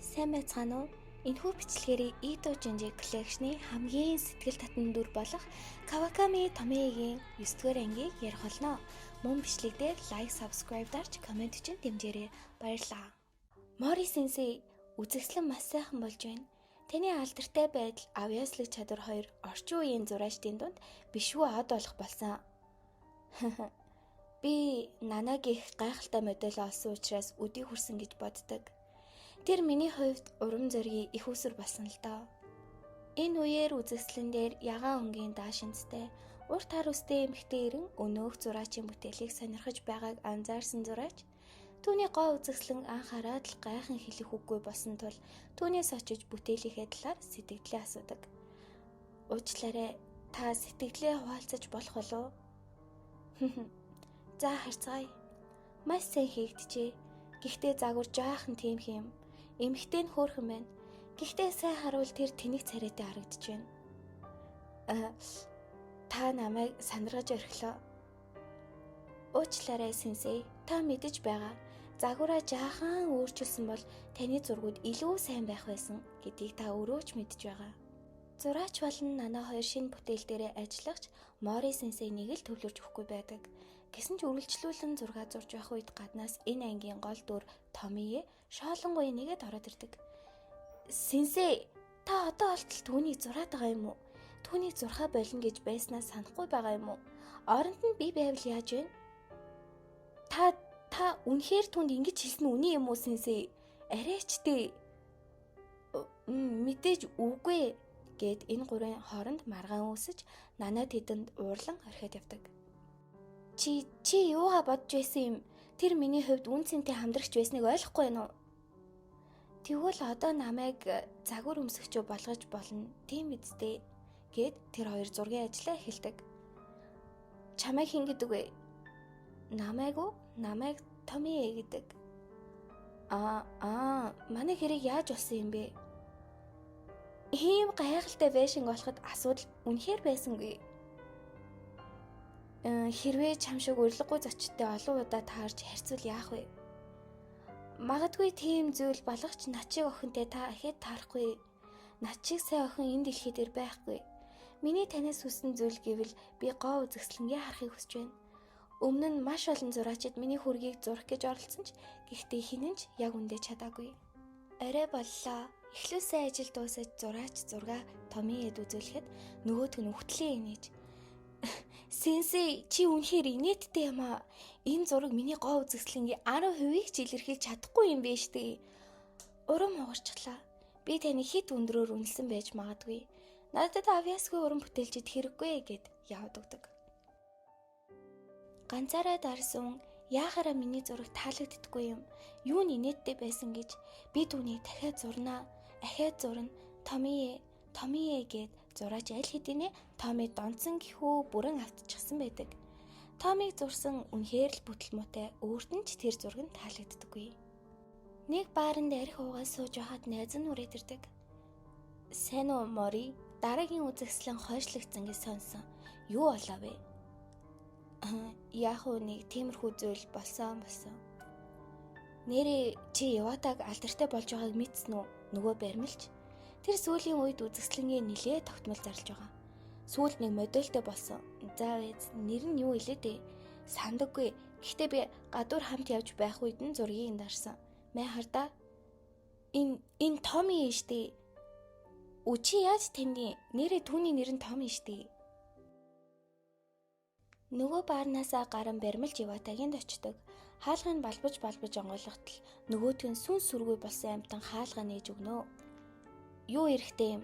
Сайн байцгаана уу? Энэхүү бичлэгээр Ito Junji Collection-ы хамгийн сэтгэл татан дүр болох Kawakami Tomie-гийн 9-р ангийг ярих болно. Мөн бичлэг дээр лайк, subscribe дарж комент чинь дэмжээрэй. Баярлалаа. Mori Sensei үзэгслэн маш сайхан болж байна. Таны алдартай байдал, авьяаслаг чадвар хоёр орчин үеийн зураачдын дунд бишгүй од болох болсон. Би Нанагийнх гайхалтай модель олсон учраас өдий хүрсэн гэж боддог. Тэр миний хувьд урам зориг их усэр болсон л доо. Энэ үеэр үзэсгэлэн дээр ягаан өнгийн даашинцтай, урт хар үстэй эмэгтэй ирэн өнөөх зураачийн бүтээлийг сонирхож байгааг анзаарсан зураач түүний гоо үзэсгэлэн анхаараад л гайхан хэлэх үггүй болсон тул түүнээс очиж бүтээлийнхээ талаар сэтгэлдээ асуудаг. Уучлаарай, та сэтгэлээ хуваалцаж болох болов? За харцгаая. Маш сайн хийгдэжээ. Гэхдээ загвар жаахан тийм юм. Эмэгтэй нь хөөрхөн байна. Гэхдээ сайн харуул тэр тэнэг царайтай харагдаж байна. Та намайг санаргаж орхилоо. Уучлаарай Сенсей, та мэдэж байгаа. Загвараа жаахан өөрчилсөн бол таны зургууд илүү сайн байх байсан гэдгийг та өрөөч мэдж байгаа. Зураач болон Нана хоёр шинэ бүтээл дээрээ ажиллагч Mori Sensei-нийг л төвлөрж өгөхгүй байдаг. Гэсэн ч үргэлжлүүлэн зураг зурж байх үед гаднаас энэ ангийн гол дүр Tomie шоолонгуй нэгэд ороод ирдэг. Сенсей, та одоо болтол түүнийг зураад байгаа юм уу? Түүнийг зурхаа болно гэж байснаа санахгүй байгаа юм уу? Оронд нь би байвал яаж вэ? Та үнэхээр түнд ингэж хэлсэн үний юм уу Сенсей? Арайч дээ. Мэдээж үгүй гэд энэ гурвын хооронд маргаан үүсэж Нана тэдэнд уурлан орхиод явдаг. Чи юугаа бодж байсан юм? Тэр миний хувьд үн цэнтэй хамдрагч байсныг ойлгохгүй байна уу? Тэгвэл одоо намайг загвар өмсөгчөө болгож болно. Тийм үстэй гэд тэр хоёр зургийн ажлаа эхэлдэг. Чамайг хэн гэдэг вэ? Намайг Tomie гэдэг. Манай хэрэг яаж болсон юм бэ? Ийм гайхалтай байшин болоход асуудал үнэхээр байсангүй. Хэрвээ чам шиг урилгагүй зочдтой олон удаа таарч харьцуул яах вэ? Магадгүй тийм зүйл болгоч начиг охинтой та ихэд таарахгүй. Начиг сайн охин энэ дэлхий дээр байхгүй. Миний танаас хүссэн зүйл гэвэл би гоо үзэсгэлэнгээ харахыг хүсэж байна. Өмнө нь маш олон зураачид миний хүргийг зурх гэж оролцсон ч гэхдээ хинэн ч яг үндэ чадаагүй. Орой боллоо. Эхлүүлсэн ажил дуусаж зураач зургаа Tomie-д үзүүлэхэд нөгөөт нь үхтлээ инээж. Сенсей, чи үнэхээр инээдтэй юм аа. Энэ зураг миний гоо үзэсгэлэнгийн 10%-ийг ч илэрхийлж чадахгүй юм биш үү? Урам хугарчлаа. Би таны хит өндрөөр үнэлсэн байж магадгүй. Надад авьяасгүй урам бүтээлчд хэрэггүй гэд яваад өгдөг. Ганцаараа дарсан яахаараа миний зураг таалагддаггүй юм. Юу нь инээдтэй байсан гэж би түүнийг дахиад зурнаа. Ахиад зурна. Tomie гэд зураач аль хэдийнэ Tomie донцсон гэхүү бүрэн автчихсан байдаг. Tomie зурсан үнэхээр л бүтэл муутай, өөрт нь ч тэр зураг нь таалагддаггүй. Нэг бааранд арх уугаа сууж байхад найз нь үрээд ирдэг. Сайн уу Mori? Дараагийн үзэсгэлэн хойшлогдсон гэж сонсон. Юу болоо вэ? Яах вэ нэг тиймэрхүү зүйл болсон. Нэрээ чи Яватаг алдартай болж байгааг мэдсэн үү? Нөгөө баримлч. Тэр сүүлийн үед үзэсгэлэнгээ нилээ тогтмол зарлж байгаа. Сүүлд нэг модельтэй болсон. За нэр нь юу илээ дээ? Сандаггүй. Гэхдээ би гадуур хамт явж байх үед нь зургийг дарсан. Мэ хардаа. Энэ Tomie штэ. Чи яаж тэндий? Нэрээ түүний нэр нь Tomie штэ. Нөгөө баарнаасаа гарan баримлж Яватагийн очдог. Хаалгыг балбаж онгойлготол нөгөөтг нь сүн сүргүй болсон амтан хаалга нээж өгнө. Юу эрэхтэй юм?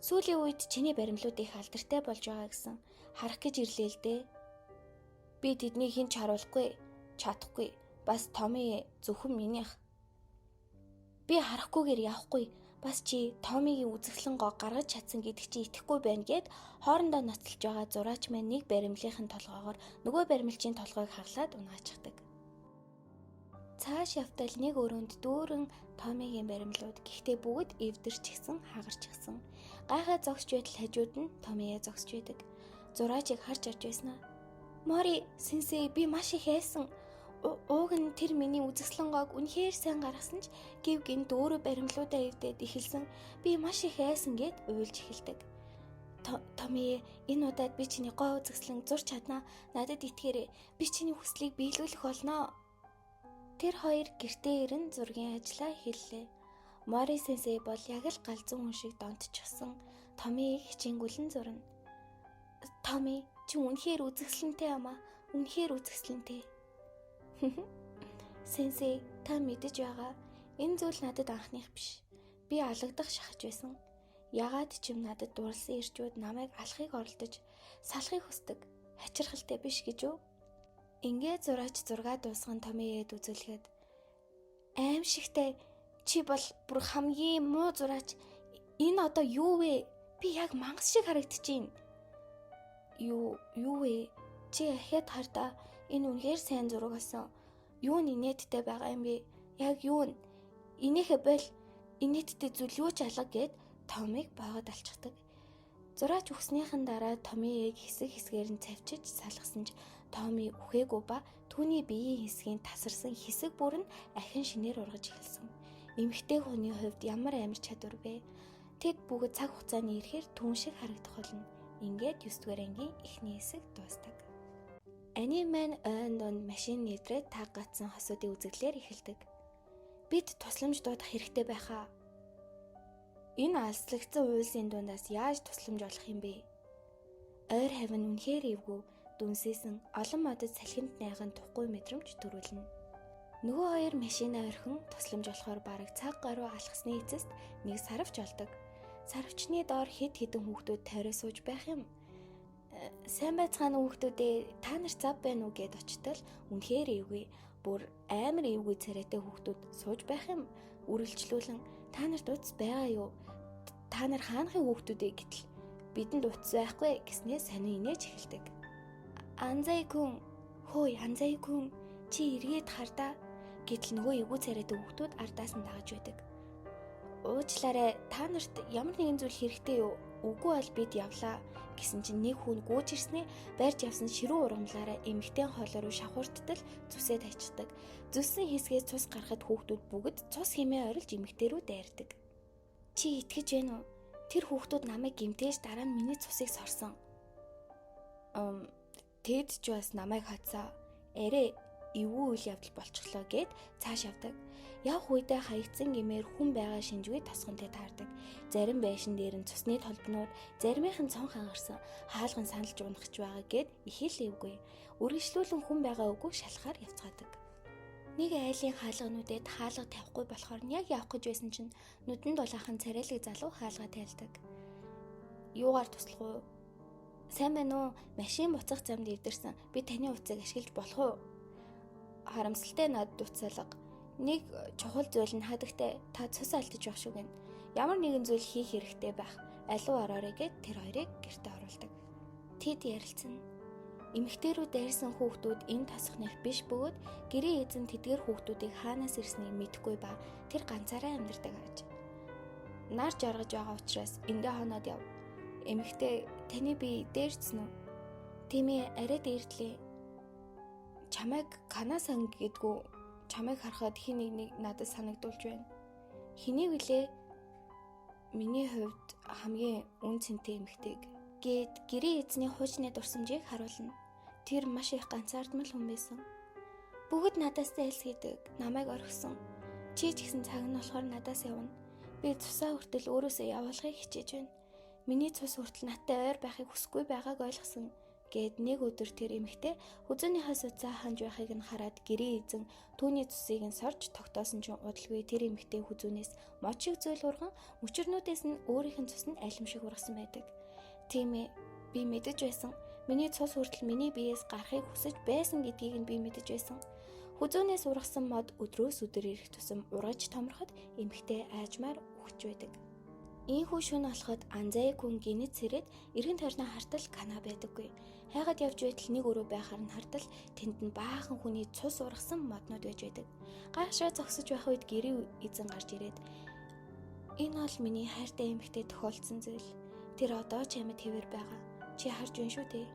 Сүүлийн үед чиний баримлууд их алдартай болж байгаа гэсэн харах гэж ирлээ л дээ. Би тэднийг хэн ч харуулахгүй, чадахгүй. Бас Tomie зөвхөн минийх. Би харахгүйгээр явахгүй. Бас чи Tomie-гийн үзэсгэлэн гоо гаргаж чадсан гэдэг чи итгэхгүй байна гэд хоорондоо ноцолж байгаа зураач маань нэг баримлынхын толгоогоор нөгөө баримлчийн толгойг хаглаад унаачдаг. Цааш явтал нэг өрөөнд дүүрэн Tomie-гийн баримлууд гэхдээ бүгд эвдэрчихсэн, хагарчихсан. Гайхаа зогсож байтал хажууд нь Tomie зогсож байдаг. Зураачийг харж авч байснаа. Mori Sensei, би маш их айсан. Ууг нь тэр миний үзэсгэлэнгоог үнэхээр сайн гаргасан ч гів гинт өөрөө баримлуудаа эвдээд эхэлсэн. Би маш их айсан гэд уйлж эхэлдэг. Томи, энэ удаад би чиний гой үзэсгэлэн зурч чаднаа. Надад итгээрэй. Би чиний хүслийг биелүүлэх болно. Тэр хоёр гэртээ ирэн зургийн ажлаа эхэллээ. Мори сенсей бол яг л галзуу хүн шиг донтчихсон. Томиг хичээнгүлэн зурна. Томи, чи үнэхээр үзэсгэлэнтэй амаа. Үнэхээр үзэсгэлэнтэй. Сенсей, та мэдэж байгаа. Энэ зүйл надад анхных биш. Би алагдах шахаж байсан. Ягаад ч юм надад дурлсан ирчүүд намайг алахыг оролдож, салахыг хүсдэг. Хачирхалтай биш гэж үү? Ингээ зураач зургаа дуусган Томиэд үзүүлэхэд аимшигтай, чи бол бүр хамгийн муу зураач. Энэ одоо юу вэ? Би яг мангас шиг харагдчихээн. Юу вэ? Чи ахиад хардаа. Энэ үнэхээр сайн зураг болсон. Юу нь инээдтэй байгаа юм бэ? Яг юу нь? Инээхэ бол инээдтэй зүйл юу ч алга гэд Томиг боогод алчдаг. Зураач өгснийхэн дараа Томиэг хэсэг хэсгээр нь цавчиж салгасан ч Томи үхээгүй ба түүний биеийн хэсгийн тасарсан хэсэг бүр нь ахин шинээр ургаж эхэлсэн. Эмэгтэй хүний хувьд ямар амар чадвар бэ? Тэд бүгд цаг хугацааны ирэхээр түн шиг харагдах болно. Ингээд 9 дугаар ангийн эхний хэсэг дуустав. Аниман ойн донд машин нэвтрээд таг гацсан хосуудын үзэглэлээр эхэлдэг. Бид тусламж дуудах хэрэгтэй байхаа. Энэ алслагдсан уйлсын дундаас яаж тусламж олох юм бэ? Ойр хавин үнэхээр эвгүй, дүнсээсэн олон модод салхинд найган тухгүй мэдрэмж төрүүлнэ. Нөгөө хоёр машинаа орхин тусламж олохоор бараг цаг гаруй алхасны эцэст нэг сарвч олдог. Сарвчны доор хэд хэдэн хүүхдүүд тойроо сууж байх юм. Сайн байцгаана хүүхдүүдээ, та нар зав байна уу гэд очтол үнэхээр эвгүй, бүр амар эвгүй царайтай хүүхдүүд сууж байх юм. Үргэлжлүүлэн та нарт утас байгаа юу? Та нар хаанхын хүүхдүүдээ гэтэл бидэнд утас байхгүй гэснээ сонио инээж эхэлдэг. Анзай-кун, хөөе Анзай-кун, чи эргээд хардаа. Гэтэл нөгөө эвгүй царайтай хүүхдүүд ардаас нь дагаж байдаг. Уучлаарай, та нарт ямар нэгэн зүйл хэрэгтэй юу? Үгүй бол бид явлаа гэсэн чинь нэг хүн гүйж ирснээ барьж явсан ширүүн ургамлаараа эмэгтэй хоолой руу шавхуурттал зүсээ тайчдаг. Зүссэн хэсгээс цус гарахад хүүхдүүд бүгд цус хэмээ орилж эмэгтэй рүү дайрдаг. Чи итгэж байна уу? Тэр хүүхдүүд намайг гэмтээж дараа нь миний цусыг сорсон. Тэд ч бас намайг хатсаа. Арэ эвгүй үйл явдал болчихлоо гэд цааш явдаг. Явх үедээ хаягдсан гэмээр хүн байгаа шинжгүй тосгонтой таардаг. Зарим байшин дээр нь цусны толбнууд, заримынх нь цонх ангарсан, хаалган саналж унахч байгаа гэд ихэлээвгүй. Үргэлжлүүлэн хүн байгаа үгүй шалахаар явцгаадаг. Нэг айлын хаалгануудад хаалга тавихгүй болохоор нь яг явах гэж байсан чинь нүдэнд дулаахан царайлаг залуу хаалга тайлдаг. Юугаар туслах уу? Сайн байна уу? Машин буцах замд эвдэрсэн. Би таны утсыг ашиглаж болох уу? Харамсалтай надад утсаалга. Нэг чухал зүйл нь хадагтай, та цус алдаж явах шүү гэн. Ямар нэгэн зүйл хийх хэрэгтэй байх. Алуу ороорой гэд тэр хоёрыг гэртээ оруулдаг. Тэд ярилцсан. Эмэгтэйрүү дайрсан хүүхдүүд энэ тосхных биш бөгөөд гэрээ эзэн тэдгэр хүүхдүүдийг хаанаас ирснийг мэдэхгүй ба тэр ганцаараа амьдардаг аж. Нар жаргаж байгаа учраас эндээ хоноод яв. Эмэгтэй, таны бие дээрцсэн үү? Тийм ээ, арай дээрдлээ. Чамайг канасан гэдгүү. Чамайг харахад хин нэг надад санагдулж байна. Хэнийг вүлээ? Миний хувьд хамгийн үн цэнтэй эмэгтэйг гэд гэрээ эзний хуучны дурсамжийг харуулна. Тэр маш их ганцаардмал хүн байсан. Бүгд надаас зайлсхийдэг, намайг орхисон. Чи ч гэсэн цаг нь болохоор надаас явна. Би цусаа хүртэл өөрөөсөө явуулахыг хичээж байна. Миний цус хүртэл надтай ойр байхыг хүсэхгүй байгааг ойлгосон. Гэд нэг өдөр тэр эмэгтэй хүзүүнийхээ суцаа ханж байхыг нь хараад гэрээ эзэн түүний цусыг нь сорж тогтоосон чинь удалгүй тэр эмэгтэй хүзүүнээс мод шиг зүйл урган мөчөрнүүдээс нь өөрийнх нь цус нь алим шиг ургасан байдаг. Тийм ээ, би мэдэж байсан. Миний цус хүртэл миний биеэс гарахыг хүсэж байсан гэдгийг нь би мэдэж байсан. Хүзүүнээс ургасан мод өдрөөс өдөр ирэх тусам ургаж томроход эмэгтэй аажмаар үхэж байдаг. Ийхүү шөнө болоход Анзай-кун гинэт сэрээд эргэн тойрны хартал кана байдаггүй. Хайгаад явж байтал нэг өрөө байхаар нь хартал тэнд нь баахан хүний цус ургасан моднууд байж байдаг. Гайхшаа зогсож байх үед гэрээ эзэн гарч ирээд энэ бол миний хайртай эмэгтэй тохиолдсон зүйл. Тэр одоо ч амьд хэвээр байгаа. Чи харж байна шүү дээ.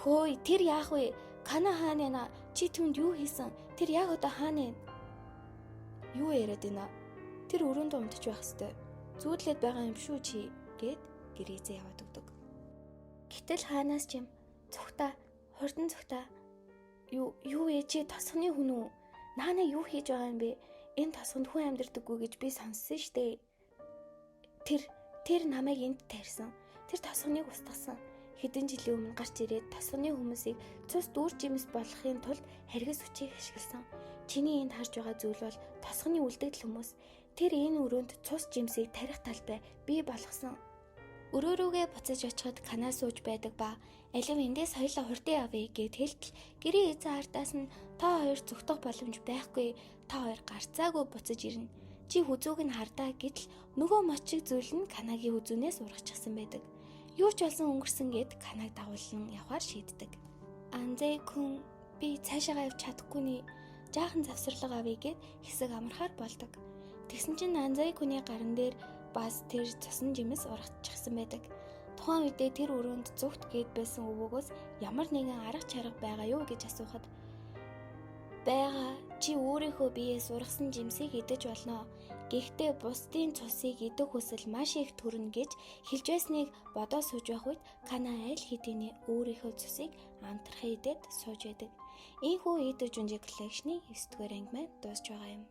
Хөөе, тэр яах вэ? Кана хаана Чи түүнд юу хийсэн? Тэр яг одоо хаана вэ? Юу яриад байна? Тэр өрөөнд унтаж байх ёстой. Зүүдлээд байгаа юм шүү чи гэд гэрээзээ яваад өгдөг. Гэтэл хаанаас ч юм цогта, хурдан цогта. Юу ээ чи тосгоны хүн үү? Наана юу хийж байгаа юм бэ? Энэ тосгонд хүн амьдардаггүй гэж би сонссон штэ. Тэр намайг энд тарьсан. Тэр тосгоныг устгасан. Хэдэн жилийн өмнө гарч ирээд тосгоны хүмүүсийг цус дүүр жимс болгохын тулд харгас хүчийг ашигласан. Чиний энд харж байгаа зүйл бол тосгоны үлдэгдэл хүмүүс. Тэр энэ өрөөнд цус жимсийг тарих талбай бий болгосон. Өрөө рүүгээ буцаж очиход канаа сууж байдаг ба алив эндээс хоёлаа хурдан явъя гэд хэлтэл гэрээ эзэн ардаас нь та хоёр зүгтэх боломж байхгүй. Та хоёр гарцаагүй буцаж ирнэ. Чи хүзүүг нь хардаа гэтэл нөгөө мочиг зүйл нь канагийн хүзүүнээс ургачихсан байдаг. Юу ч болсон өнгөрсөн гэд канааг дагуулсан явахаар шийддэг. Анзэй хүн би цаашаа явж чадахгүй ни жаахан завсарлага авъя гэд хэсэг амархаар болдог. Тэгсэн чинь Анзэй хүний гаран дээр бас тэр цусан жимс ургачихсан байдаг. Тухайн үедээ тэр өрөөнд зүгт гээд байсан өвөөгөөс ямар нэгэн арга чарга байгаа юу гэж асуухад байгаа чи өөрийнхөө биеэс ургасан жимсийг идэж болно. Гэхдээ бусдын цусыг идэх хүсэл маш их төрнө гэж хэлж байсныг бодоо сууж байх үед Кана аль хэдийнэ өөрийнхөө цусыг амтрахын идээд сууж байдаг. Ийхүү Эдо Жүнжи коллекшны 9 дугаар анги маань дуусж байгаа юм.